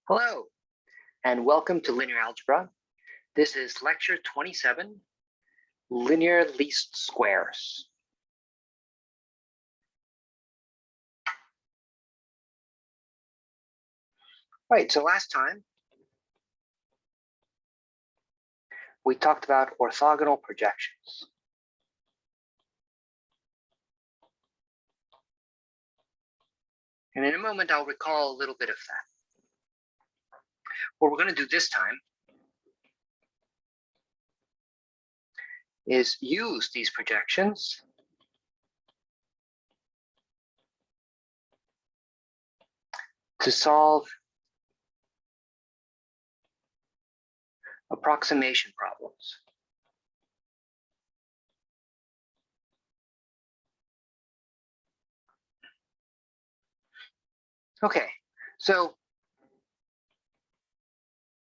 Hello, and welcome to Linear Algebra. This is lecture 27, Linear Least Squares. Right, so last time we talked about orthogonal projections. And in a moment, I'll recall a little bit of that. What we're going to do this time is use these projections to solve approximation problems. Okay, so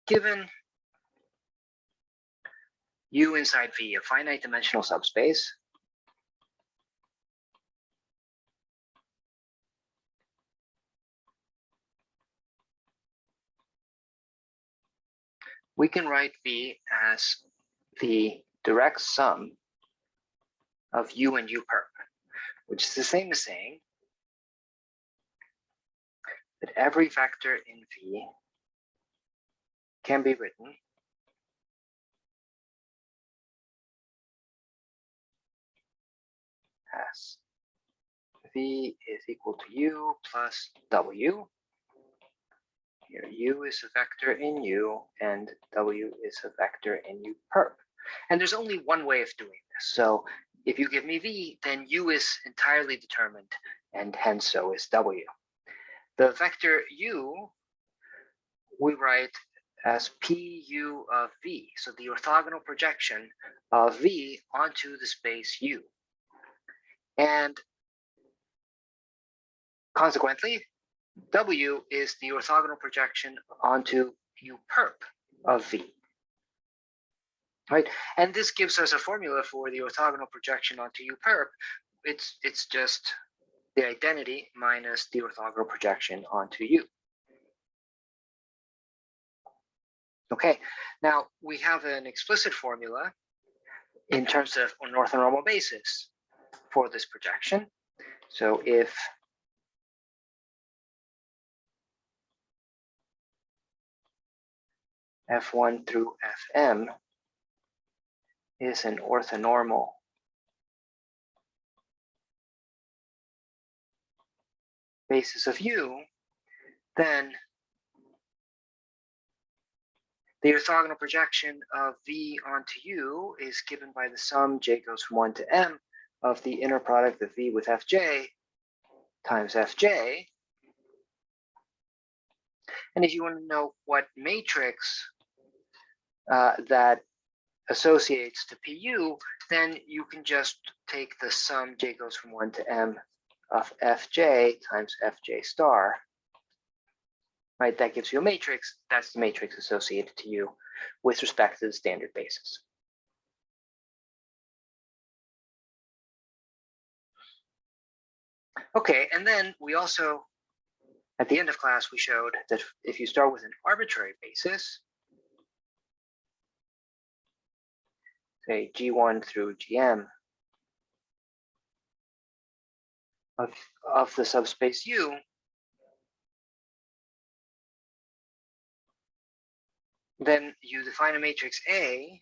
given U inside V, a finite dimensional subspace, we can write V as the direct sum of U and U perp, which is the same as saying that every vector in V can be written as V is equal to U plus W. Here, U is a vector in U, and W is a vector in U perp. And there's only one way of doing this. So if you give me V, then U is entirely determined, and hence so is W. The vector U we write as PU of V, so the orthogonal projection of V onto the space U. And consequently, W is the orthogonal projection onto U perp of V. Right? And this gives us a formula for the orthogonal projection onto U perp. It's just the identity minus the orthogonal projection onto U. Okay, now we have an explicit formula in terms of an orthonormal basis for this projection. So if F1 through Fm is an orthonormal basis of U, then the orthogonal projection of V onto U is given by the sum j goes from 1 to m of the inner product of V with Fj times Fj. And if you want to know what matrix that associates to Pu, then you can just take the sum j goes from 1 to m of Fj times Fj star. Right, that gives you a matrix. That's the matrix associated to U with respect to the standard basis. Okay, and then we also, at the end of class, we showed that if you start with an arbitrary basis, say G1 through Gm of the subspace U, then you define a matrix A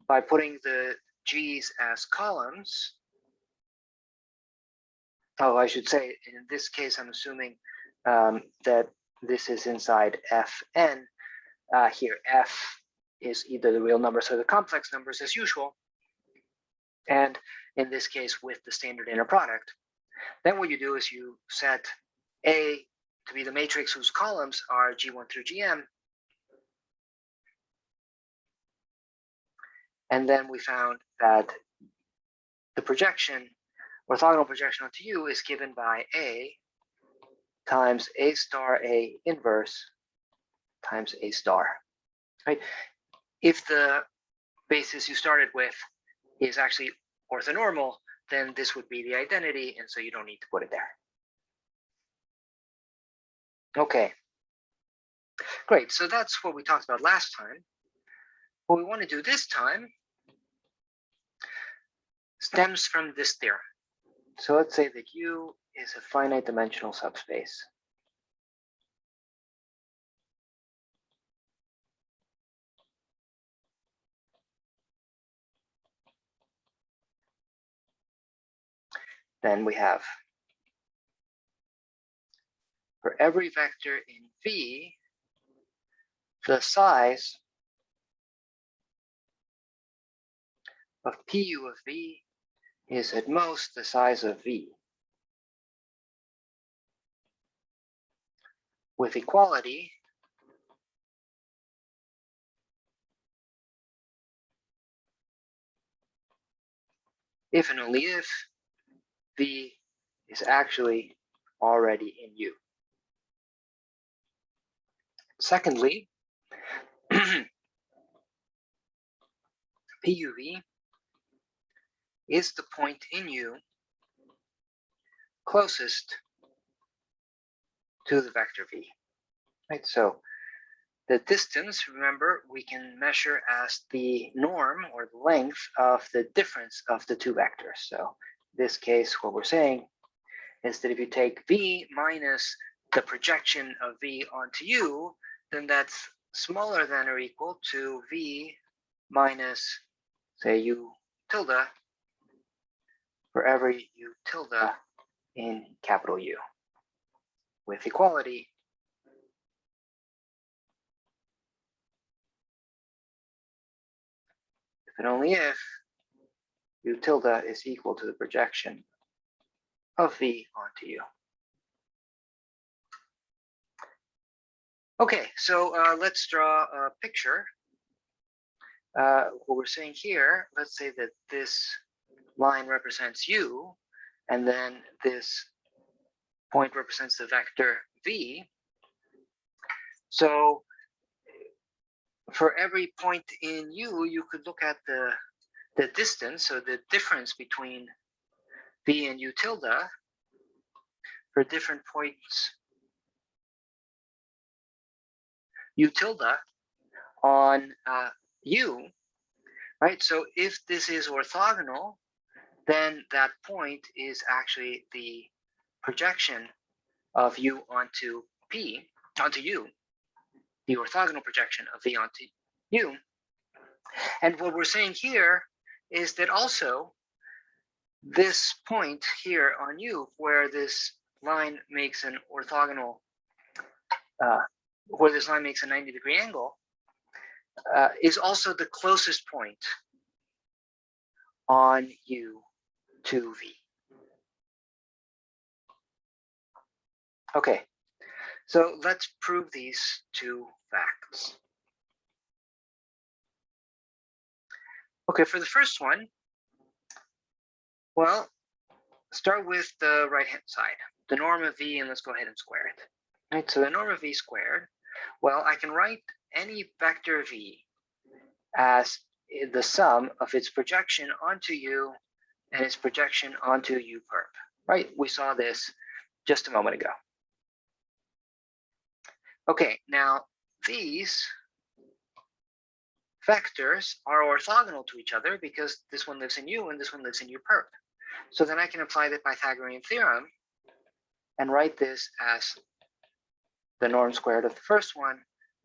by putting the G's as columns. Oh, I should say, in this case, I'm assuming that this is inside Fn. Here, F is either the real numbers or the complex numbers as usual. And in this case, with the standard inner product. Then what you do is you set A to be the matrix whose columns are G1 through Gm. And then we found that the projection, orthogonal projection onto U, is given by A times A star A inverse times A star. Right? If the basis you started with is actually orthonormal, then this would be the identity, and so you don't need to put it there. Okay, great. So that's what we talked about last time. What we want to do this time stems from this theorem. So let's say that U is a finite dimensional subspace. Then we have, for every vector in V, the size of PU of V is at most the size of V, with equality if and only if V is actually already in U. Secondly, PUV is the point in U closest to the vector V. Right? So the distance, remember, we can measure as the norm or the length of the difference of the two vectors. So in this case, what we're saying is that if you take V minus the projection of V onto U, then that's smaller than or equal to V minus, say, U tilde for every U tilde in capital U, with equality if and only if U tilde is equal to the projection of V onto U. Okay, so let's draw a picture. What we're saying here, let's say that this line represents U, and then this point represents the vector V. So for every point in U, you could look at the distance, so the difference between V and U tilde for different points U tilde on U, right? So if this is orthogonal, then that point is actually the projection of U onto U, the orthogonal projection of V onto U. And what we're saying here is that also this point here on U, where this line makes an orthogonal, where this line makes a 90-degree angle, is also the closest point on U to V. Okay, so let's prove these two facts. Okay, for the first one, well, start with the right-hand side, the norm of V, and let's go ahead and square it. Right, so the norm of V squared, well, I can write any vector V as the sum of its projection onto U and its projection onto U perp, right? We saw this just a moment ago. Okay, now these vectors are orthogonal to each other because this one lives in U and this one lives in U perp. So then I can apply the Pythagorean theorem and write this as the norm squared of the first one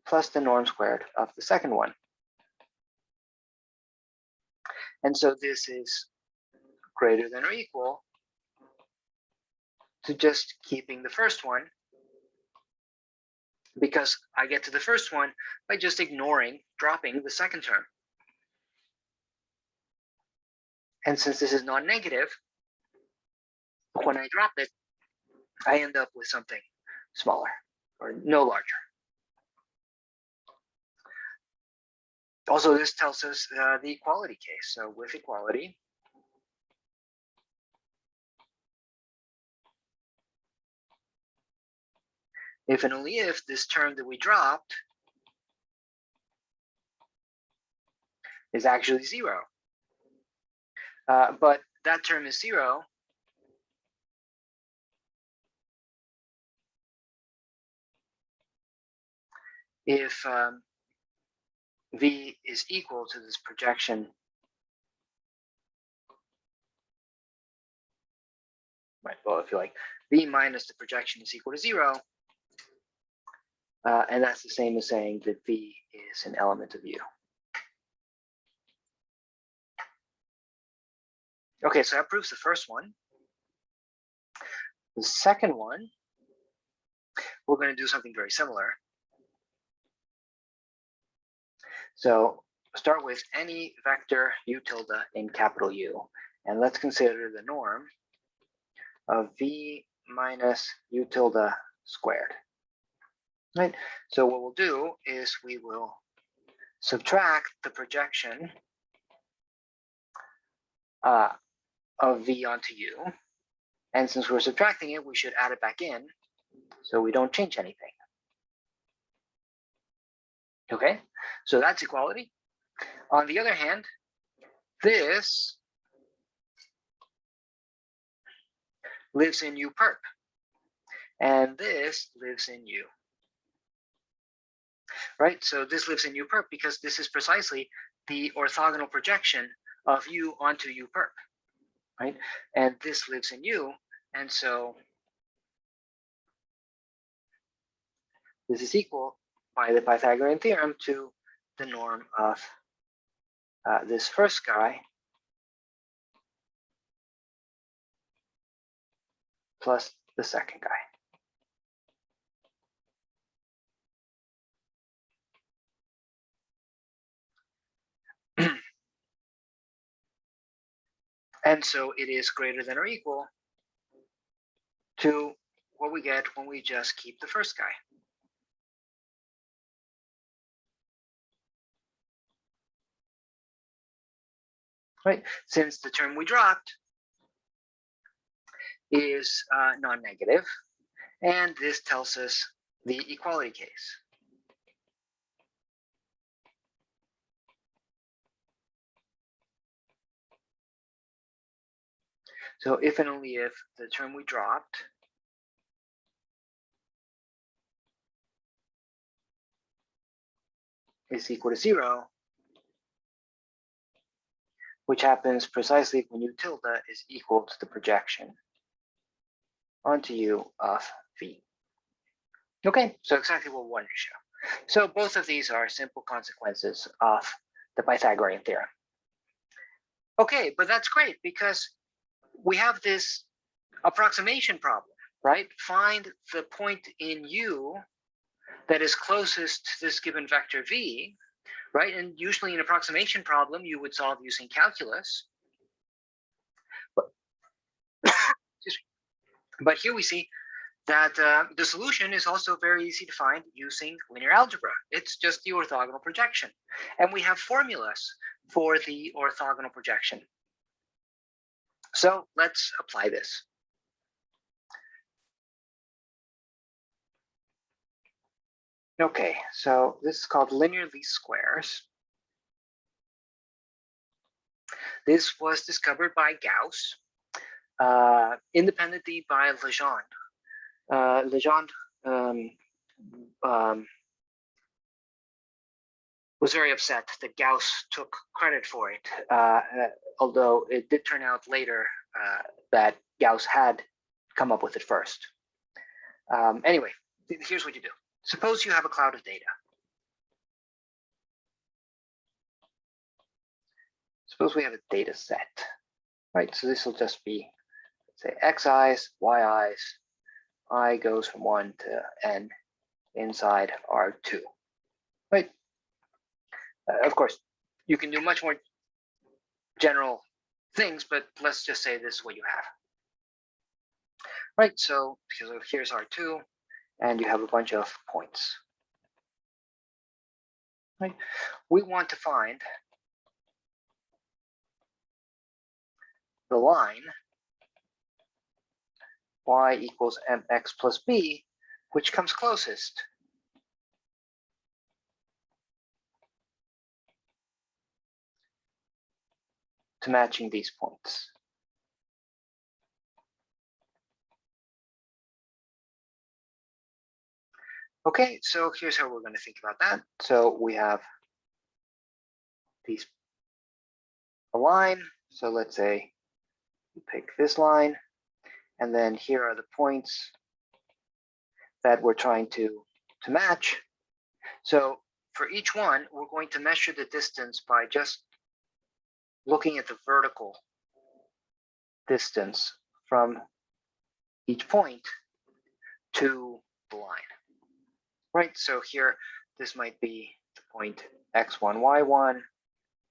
plus the norm squared of the second one. And so this is greater than or equal to just keeping the first one, because I get to the first one by just dropping the second term. And since this is non-negative, when I drop it, I end up with something smaller or no larger. Also, this tells us the equality case. So with equality, if and only if this term that we dropped is actually 0. But that term is 0. if V is equal to this projection, right? Well, if you like, V minus the projection is equal to 0, and that's the same as saying that V is an element of U. Okay, so that proves the first one. The second one, we're going to do something very similar. So start with any vector U tilde in capital U, and let's consider the norm of V minus U tilde squared. Right? So what we'll do is we will subtract the projection of V onto U. And since we're subtracting it, we should add it back in so we don't change anything. Okay, so that's equality. On the other hand, this lives in U perp, and this lives in U. Right, so this lives in U perp because this is precisely the orthogonal projection of U onto U perp. Right, and this lives in U, and so this is equal by the Pythagorean theorem to the norm of this first guy plus the second guy. And so it is greater than or equal to what we get when we just keep the first guy. Right, since the term we dropped is non-negative, and this tells us the equality case. So if and only if the term we dropped is equal to 0, which happens precisely when U tilde is equal to the projection onto U of V. Okay, so exactly what we wanted to show. So both of these are simple consequences of the Pythagorean theorem. Okay, but that's great because we have this approximation problem, right? Find the point in U that is closest to this given vector V, right? And usually an approximation problem you would solve using calculus. But here we see that the solution is also very easy to find using linear algebra. It's just the orthogonal projection. And we have formulas for the orthogonal projection. So let's apply this. Okay, so this is called linear least squares. This was discovered by Gauss, independently by Legendre. Legendre was very upset that Gauss took credit for it, although it did turn out later that Gauss had come up with it first. Anyway, here's what you do. Suppose you have a cloud of data. Suppose we have a data set, right? So this will just be, let's say, xi's, yi's, I goes from 1 to n inside R2, right? Of course, you can do much more general things, but let's just say this is what you have. Right, so because here's R2, and you have a bunch of points. Right, we want to find the line y equals mx plus b, which comes closest to matching these points. Okay, so here's how we're going to think about that. So we have a line. So let's say we pick this line, and then here are the points that we're trying to match. So for each one, we're going to measure the distance by just looking at the vertical distance from each point to the line, right? So here, this might be the point x1, y1.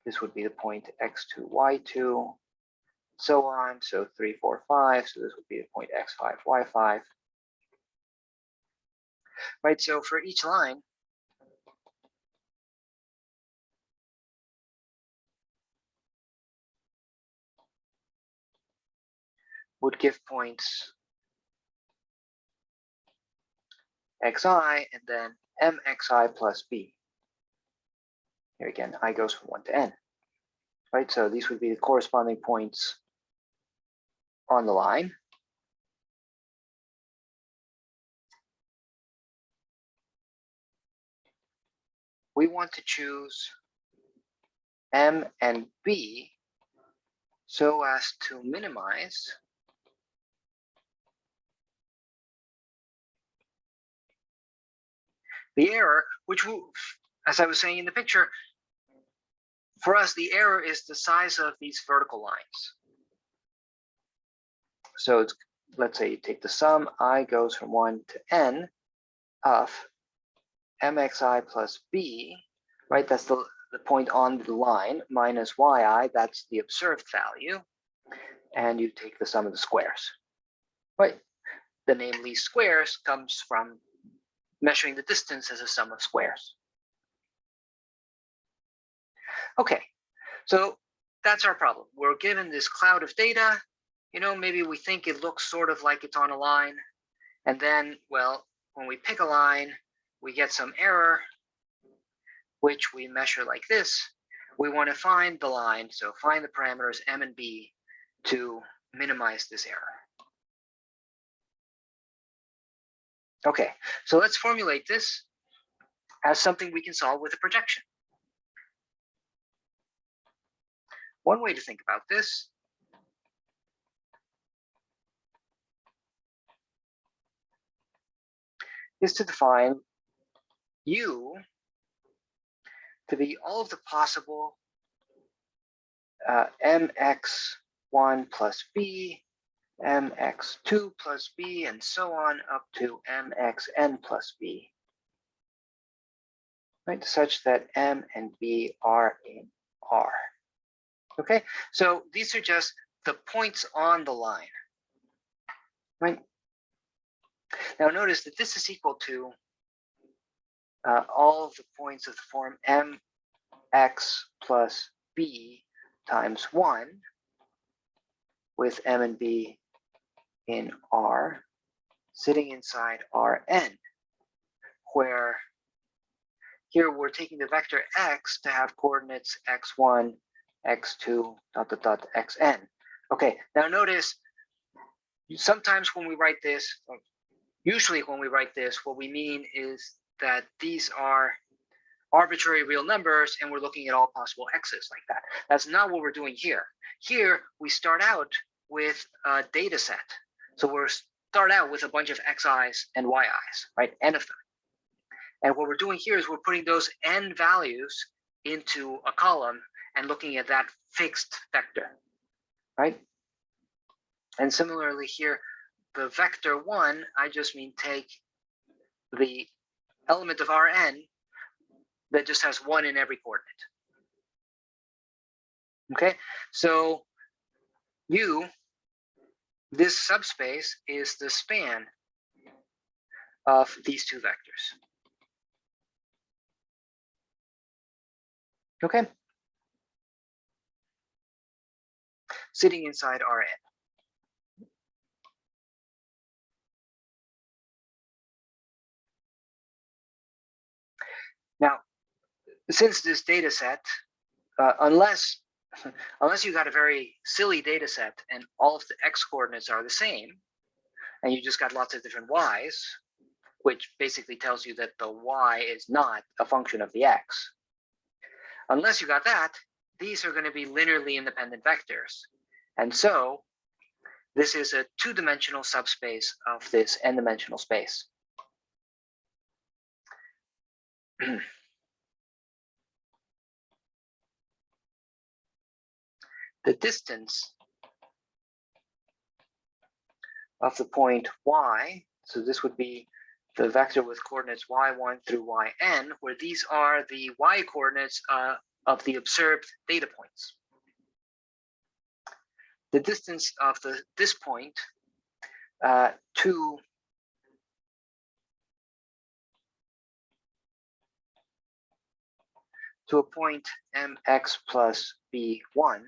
This would be the point x2, y2, so on. So 3, 4, 5. So this would be the point x5, y5. Right, so for each line, would give points xi and then mxi plus b. Here again, I goes from 1 to n. Right, so these would be the corresponding points on the line. We want to choose m and b so as to minimize the error, which, as I was saying in the picture, for us, the error is the size of these vertical lines. So it's, let's say you take the sum, I goes from 1 to n of mxi plus b, right? That's the point on the line, minus yi, that's the observed value. And you take the sum of the squares, right? The name least squares comes from measuring the distance as a sum of squares. Okay, so that's our problem. We're given this cloud of data. You know, maybe we think it looks sort of like it's on a line. And then, well, when we pick a line, we get some error, which we measure like this. We want to find the line, so find the parameters m and b to minimize this error. Okay, so let's formulate this as something we can solve with a projection. One way to think about this is to define U to be all of the possible mx1 plus b, mx2 plus b, and so on up to mxn plus b, right? Such that m and b are in R. Okay, so these are just the points on the line, right? Now notice that this is equal to all of the points of the form mx plus b times 1 with m and b in R sitting inside Rn, where here we're taking the vector x to have coordinates x1, x2, ... xn. Okay, now notice sometimes when we write this, usually when we write this, what we mean is that these are arbitrary real numbers and we're looking at all possible x's like that. That's not what we're doing here. Here, we start out with a data set. So we're start out with a bunch of xi's and yi's, right? N of them. And what we're doing here is we're putting those n values into a column and looking at that fixed vector, right? And similarly here, the vector 1, I just mean take the element of Rn that just has 1 in every coordinate. Okay, so U, this subspace, is the span of these two vectors. Okay, sitting inside Rn. Now, since this data set, unless you got a very silly data set and all of the x coordinates are the same, and you just got lots of different y's, which basically tells you that the y is not a function of the x. Unless you got that, these are going to be linearly independent vectors. And so this is a two-dimensional subspace of this n-dimensional space. The distance of the point y, so this would be the vector with coordinates y1 through yn, where these are the y coordinates of the observed data points. The distance of this point to a point mx plus b1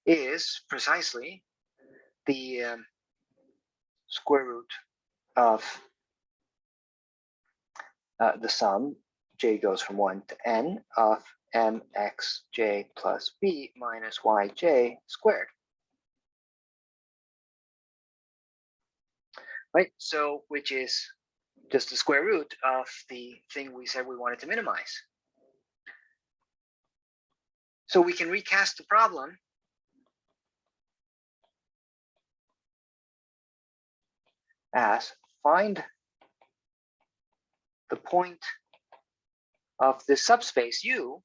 is precisely the square root of the sum, j goes from 1 to n, of mxj plus b minus yj squared. Right, so which is just the square root of the thing we said we wanted to minimize. So we can recast the problem as find the point of the subspace U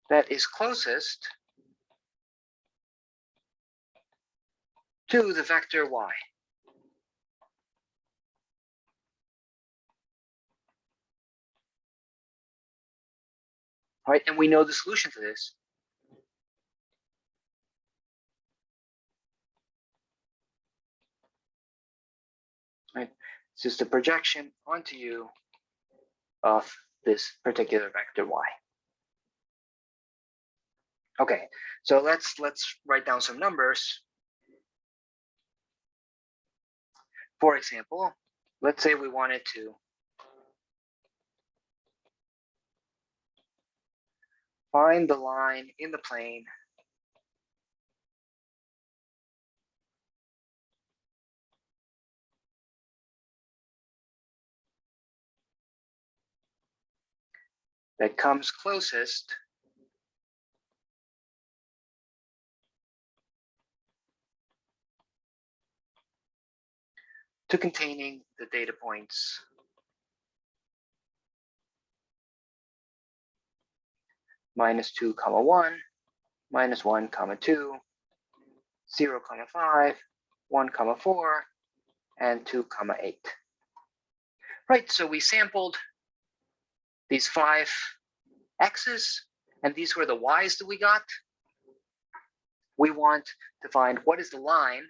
that is closest to the vector y. Right, and we know the solution to this. Right, it's just a projection onto U of this particular vector y. Okay, so let's write down some numbers. For example, let's say we wanted to find the line in the plane that comes closest to containing the data points -2, 1, -1, 2, 0, 5, 1, 4, and 2, 8. Right, so we sampled these 5 x's, and these were the y's that we got. We want to find what is the line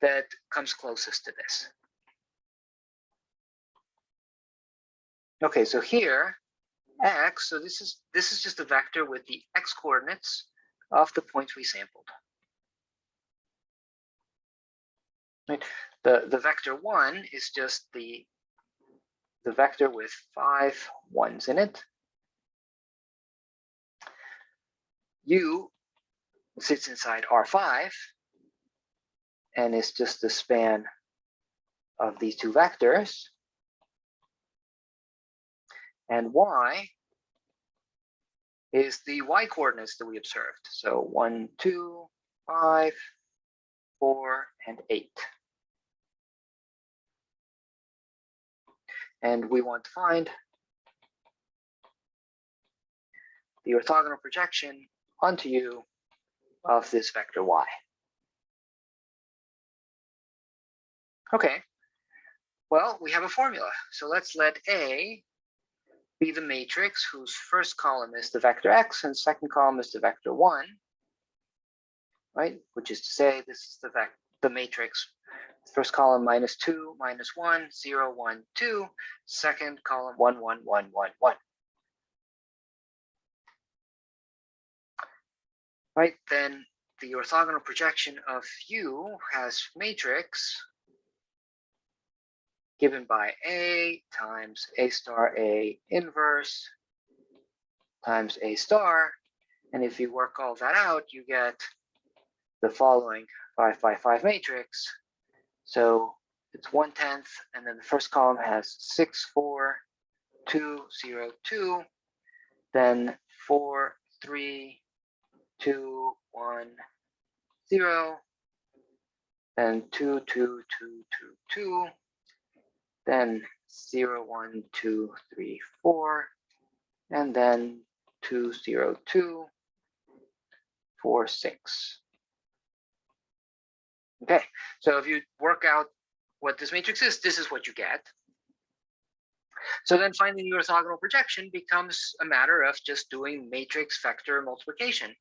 that comes closest to this. Okay, so here, x, so this is just a vector with the x coordinates of the points we sampled. Right. The vector 1 is just the vector with 5 1s in it. U sits inside R5 and is just the span of these two vectors. And y is the y coordinates that we observed. So 1, 2, 5, 4, and 8. And we want to find the orthogonal projection onto U of this vector y. Okay, well, we have a formula. So let's let A be the matrix whose first column is the vector x and second column is the vector 1, right? Which is to say this is the matrix. First column -2, -1, 0, 1, 2. Second column 1, 1, 1, 1, 1. Right, then the orthogonal projection of U has matrix given by A times A star A inverse times A star. And if you work all that out, you get the following 5 by 5 matrix. So it's 1/10, and then the first column has 6, 4, 2, 0, 2, then 4, 3, 2, 1, 0, then 2, 2, 2, 2, 2, then 0, 1, 2, 3, 4, and then 2, 0, 2, 4, 6. Okay, so if you work out what this matrix is, this is what you get. So then finding the orthogonal projection becomes a matter of just doing matrix vector multiplication.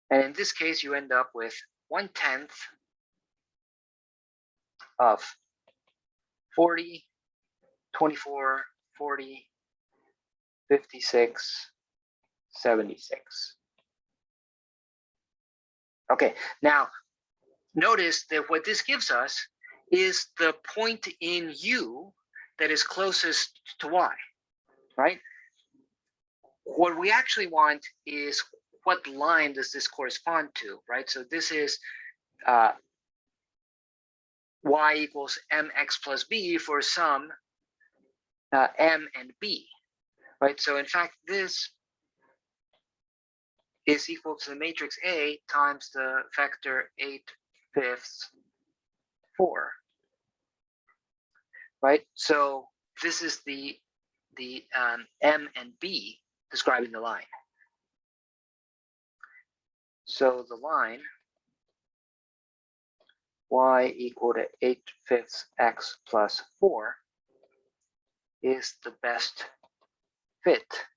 And in this case, you end up with 1/10 of 40, 24, 40, 56, 76. Okay, now notice that what this gives us is the point in U that is closest to Y, right? What we actually want is what line does this correspond to, right? So this is Y equals mx plus b for some m and b, right? So in fact, this is equal to the matrix A times the vector 8/5, 4, right? So this is the m and b describing the line. So the line y equal to 8/5 x plus 4 is the best fit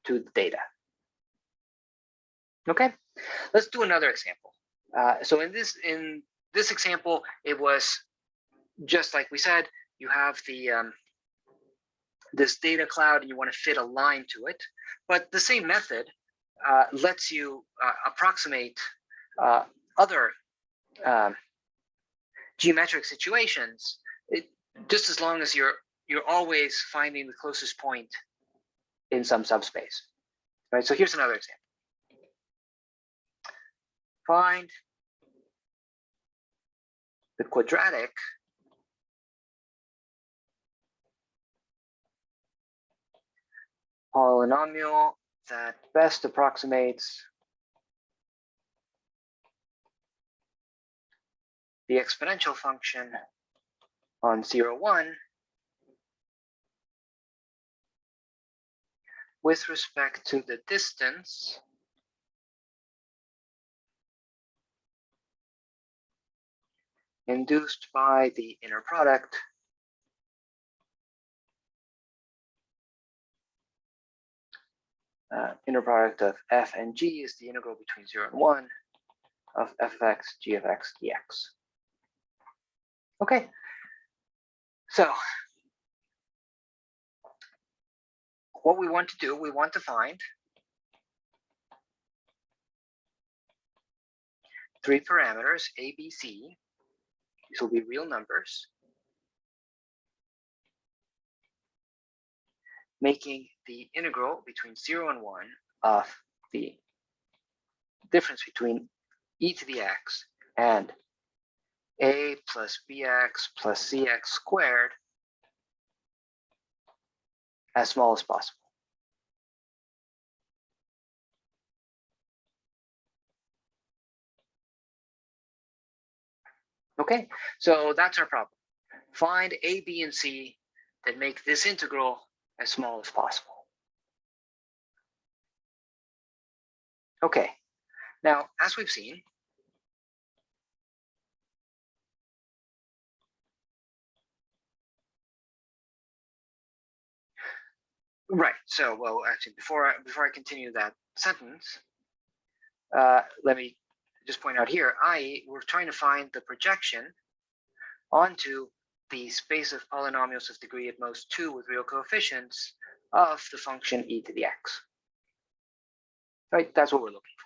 to the data. Okay, let's do another example. So in this example, it was just like we said, you have the this data cloud and you want to fit a line to it, but the same method lets you approximate other geometric situations, just as long as you're always finding the closest point in some subspace, right? So here's another example. Find the quadratic polynomial that best approximates the exponential function on 0, 1 with respect to the distance induced by the inner product of f and g is the integral between 0 and 1 of f of x, g of x, dx. Okay, so what we want to do, we want to find 3 parameters, a, b, c. These will be real numbers, making the integral between 0 and 1 of the difference between e to the x and a plus bx plus cx squared as small as possible. Okay, so that's our problem. Find a, b, and c that make this integral as small as possible. Okay, now as we've seen, right, so well actually before I continue that sentence, let me just point out here, we're trying to find the projection onto the space of polynomials of degree at most 2 with real coefficients of the function e to the x. Right, that's what we're looking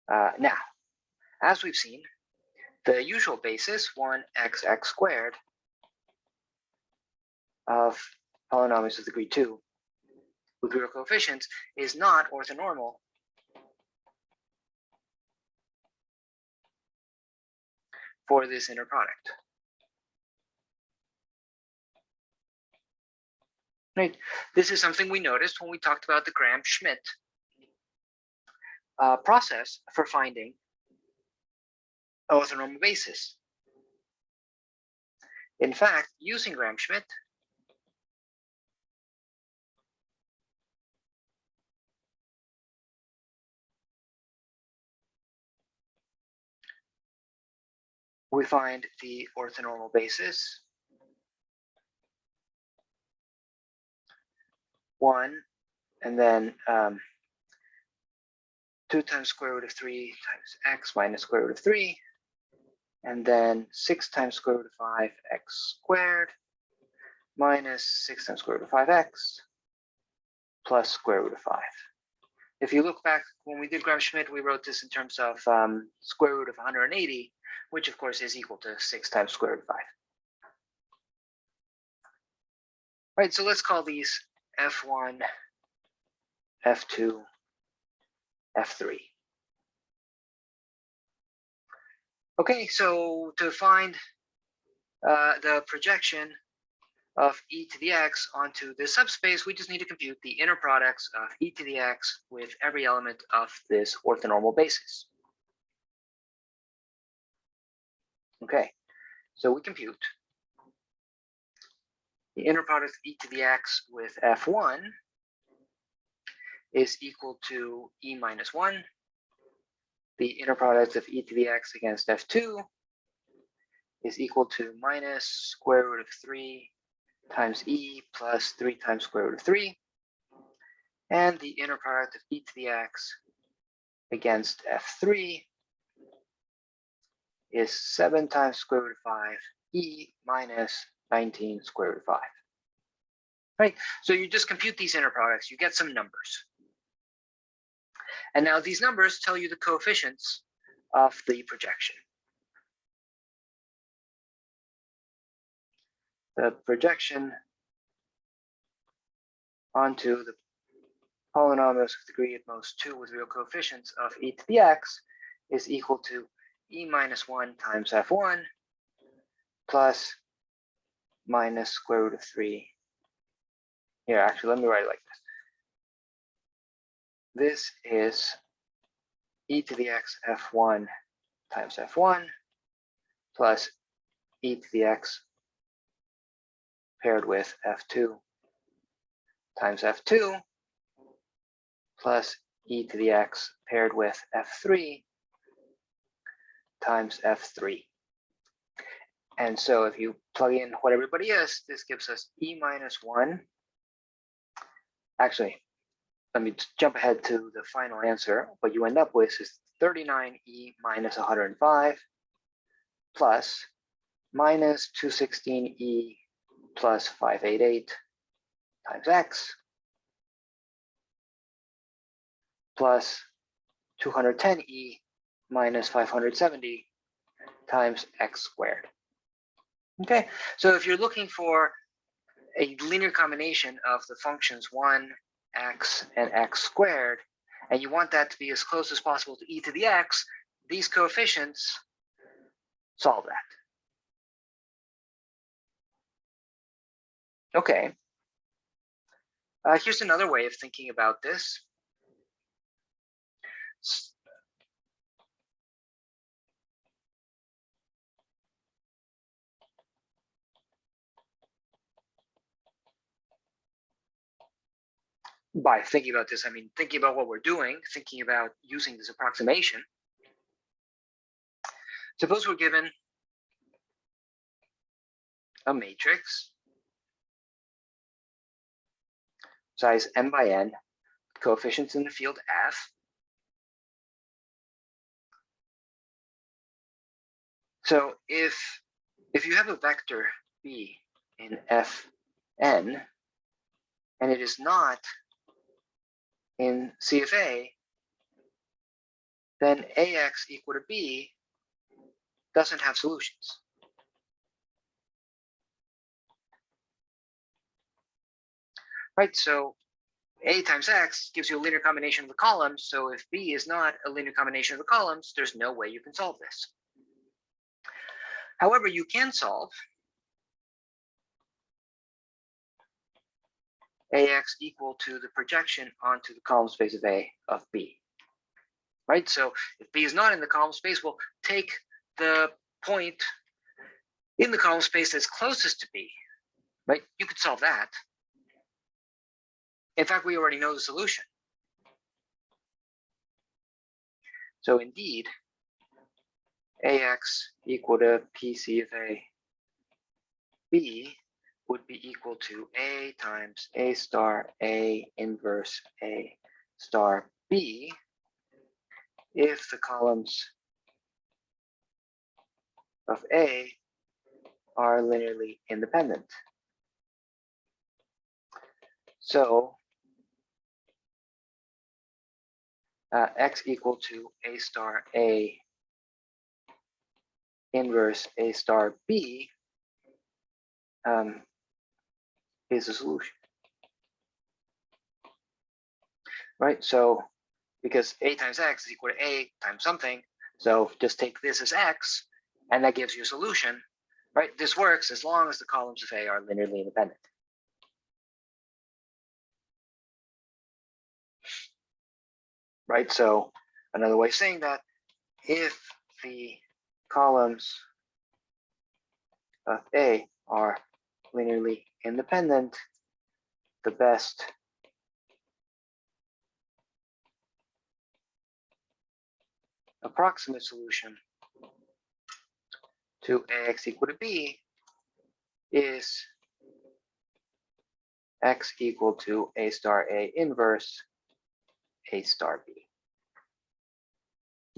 for. Now, as we've seen, the usual basis, 1xx squared, of polynomials of degree 2 with real coefficients is not orthonormal for this inner product. Right. This is something we noticed when we talked about the Gram-Schmidt process for finding an orthonormal basis. In fact, using Gram-Schmidt, we find the orthonormal basis 1, and then 2 times square root of 3 times x minus square root of 3, and then 6 times square root of 5x squared minus 6 times square root of 5x plus square root of 5. If you look back, when we did Gram-Schmidt, we wrote this in terms of square root of 180, which of course is equal to 6 times square root of 5. Right, so let's call these F1, F2, F3. Okay, so to find the projection of e to the x onto this subspace, we just need to compute the inner products of e to the x with every element of this orthonormal basis. Okay, so we compute the inner product of e to the x with f1 is equal to e minus 1. The inner product of e to the x against f2 is equal to minus square root of 3 times e plus 3 times square root of 3. And the inner product of e to the x against f3 is 7 times square root of 5 e minus 19 square root of 5. Right, so you just compute these inner products, you get some numbers. And now these numbers tell you the coefficients of the projection. The projection onto the polynomials of degree at most 2 with real coefficients of e to the x is equal to e minus 1 times f1 plus minus square root of 3. Here, actually, let me write it like this. This is e to the x f1 times f1 plus e to the x paired with f2 times f2 plus e to the x paired with f3 times f3. And so if you plug in what everybody is, this gives us e minus 1. Actually, let me jump ahead to the final answer. What you end up with is 39e minus 105 plus minus 216e plus 588 times x plus 210e minus 570 times x squared. Okay, so if you're looking for a linear combination of the functions 1, x, and x squared, and you want that to be as close as possible to e to the x, these coefficients solve that. Okay. Here's another way of thinking about this. By thinking about this, I mean thinking about what we're doing, thinking about using this approximation. Suppose we're given a matrix size m by n, coefficients in the field f. So if you have a vector b in Fn, and it is not in C of A, then Ax equal to B doesn't have solutions. Right, so A times X gives you a linear combination of the columns. So if B is not a linear combination of the columns, there's no way you can solve this. However, you can solve AX equal to the projection onto the column space of A of B. Right, so if B is not in the column space, we'll take the point in the column space that's closest to B. Right, you could solve that. In fact, we already know the solution. So indeed, AX equal to PC of A B would be equal to A times A star A inverse A star B if the columns of A are linearly independent. So X equal to A star A inverse A star B is a solution. Right, so because A times X is equal to A times something, so just take this as X, and that gives you a solution. Right, this works as long as the columns of A are linearly independent. Right, so another way of saying that, if the columns of A are linearly independent, the best approximate solution to AX equal to B is X equal to A star A inverse A star B.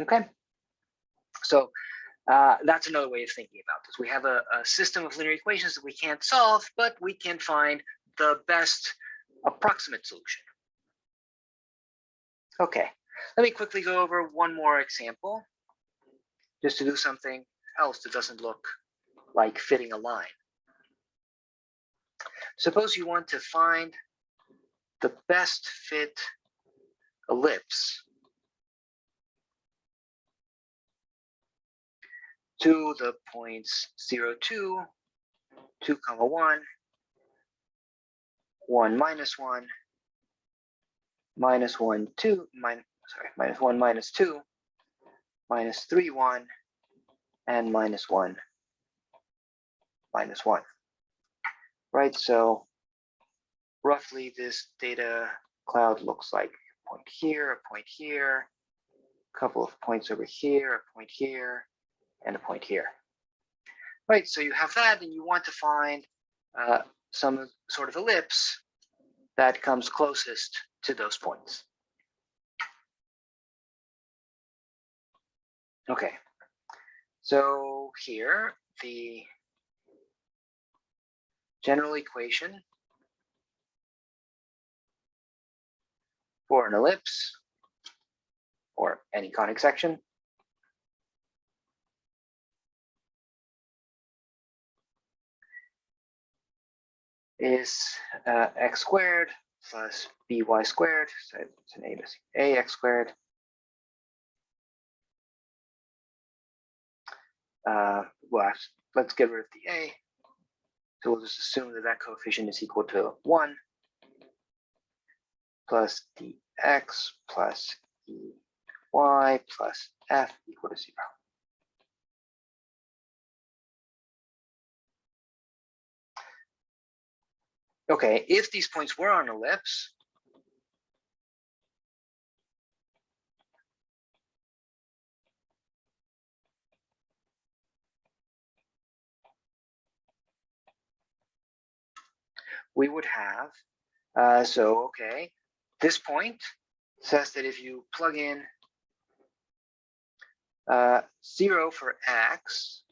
Okay, so that's another way of thinking about this. We have a system of linear equations that we can't solve, but we can find the best approximate solution. Okay, let me quickly go over one more example, just to do something else that doesn't look like fitting a line. Suppose you want to find the best fit ellipse to the points 0, 2, 2, 1, 1, minus 1, minus 1, 2, minus 1, minus 2, minus 3, 1, and minus 1, minus 1. Right, so roughly this data cloud looks like a point here, a couple of points over here, a point here, and a point here. Right, so you have that, and you want to find some sort of ellipse that comes closest to those points. Okay, so here the general equation for an ellipse or any conic section is x squared plus by squared, so it's an ax squared well, let's get rid of the a, so we'll just assume that that coefficient is equal to 1 plus dx plus ey plus f equal to 0. Okay, if these points were on an ellipse, we would have, okay, this point says that if you plug in 0 for x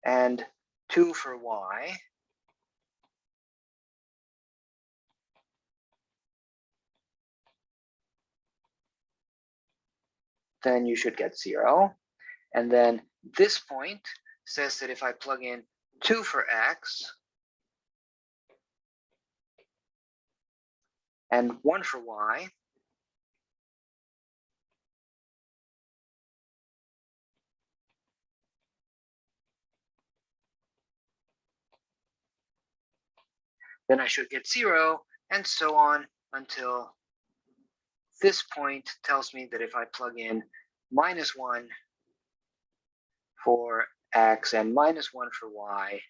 and 2 for y, then you should get 0. And then this point says that if I plug in 2 for x and 1 for y, then I should get 0, and so on until this point tells me that if I plug in -1 for x and -1 for y,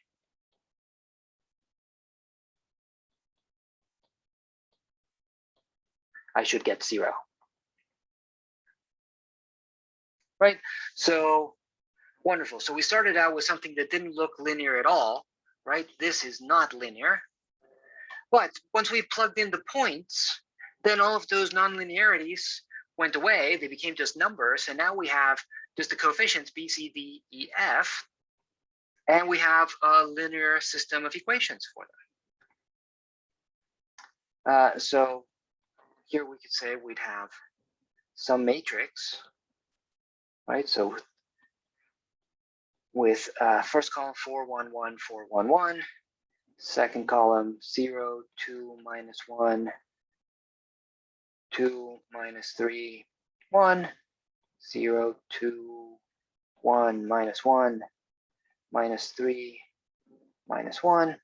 I should get 0. Right? So wonderful. So we started out with something that didn't look linear at all, right? This is not linear. But once we plugged in the points, then all of those nonlinearities went away. They became just numbers. And now we have just the coefficients b, c, d, e, f. And we have a linear system of equations for them. So here we could say we'd have some matrix, right? So with first column 4, 1, 1, 4, 1, 1, second column 0, 2, -1, 2, -3, 1, 0, 2, 1, -1, -3, -1,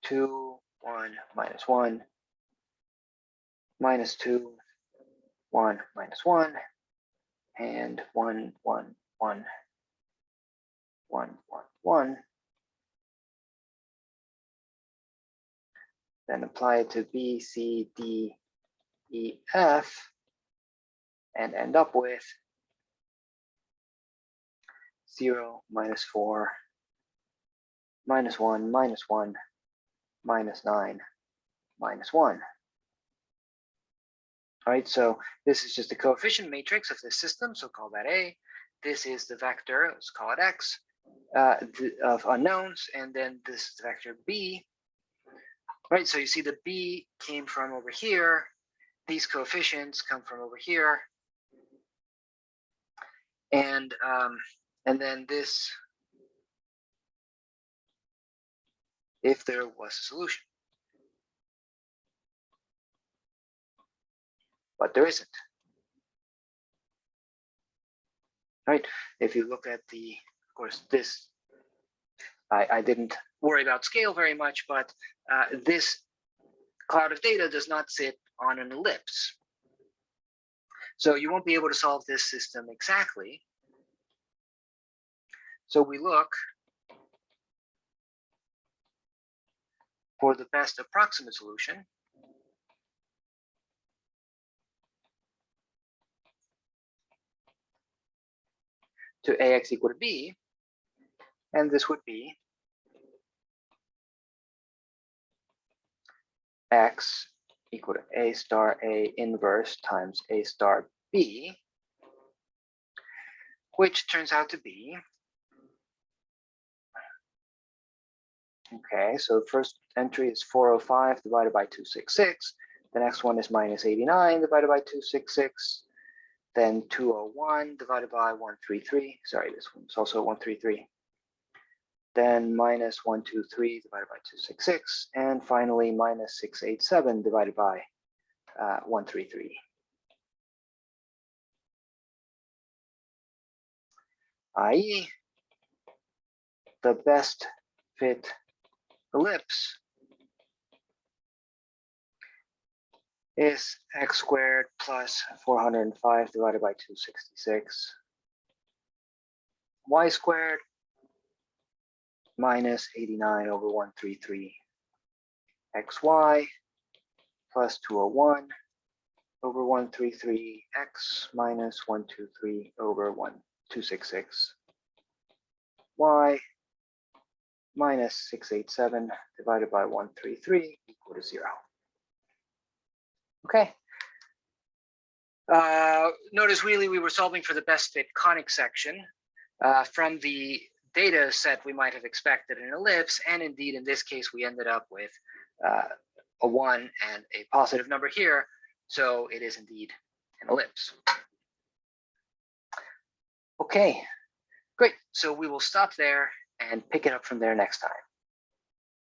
2, 1, -1, -2, 1, -1, and 1, 1, 1, 1, 1, 1. Then apply it to B, C, D, E, F, and end up with 0, -4, -1, -1, -9, -1. All right, so this is just the coefficient matrix of this system, so call that A. This is the vector, let's call it X, of unknowns, and then this is the vector B. Right, so you see the B came from over here. These coefficients come from over here. And then this, if there was a solution. But there isn't. Right, if you look at the, of course, this, I didn't worry about scale very much, but this cloud of data does not sit on an ellipse. So you won't be able to solve this system exactly. So we look for the best approximate solution. To AX equal to B, and this would be X equal to A star A inverse times A star B, which turns out to be, okay, so the first entry is 405 divided by 266. The next one is -89 divided by 266. Then 201 divided by 133. Sorry, this one's also 133. Then -123 divided by 266. And finally, -687 divided by 133. i.e., the best fit ellipse is x squared plus 405 divided by 266, y squared minus 89 over 133, xy plus 201 over 133, x minus 123 over 266, y minus 687 divided by 133 equal to 0. Okay. Notice really we were solving for the best fit conic section. From the data set we might have expected an ellipse, and indeed in this case we ended up with a 1 and a positive number here, so it is indeed an ellipse. Okay, Great. So we will stop there and pick it up from there next time.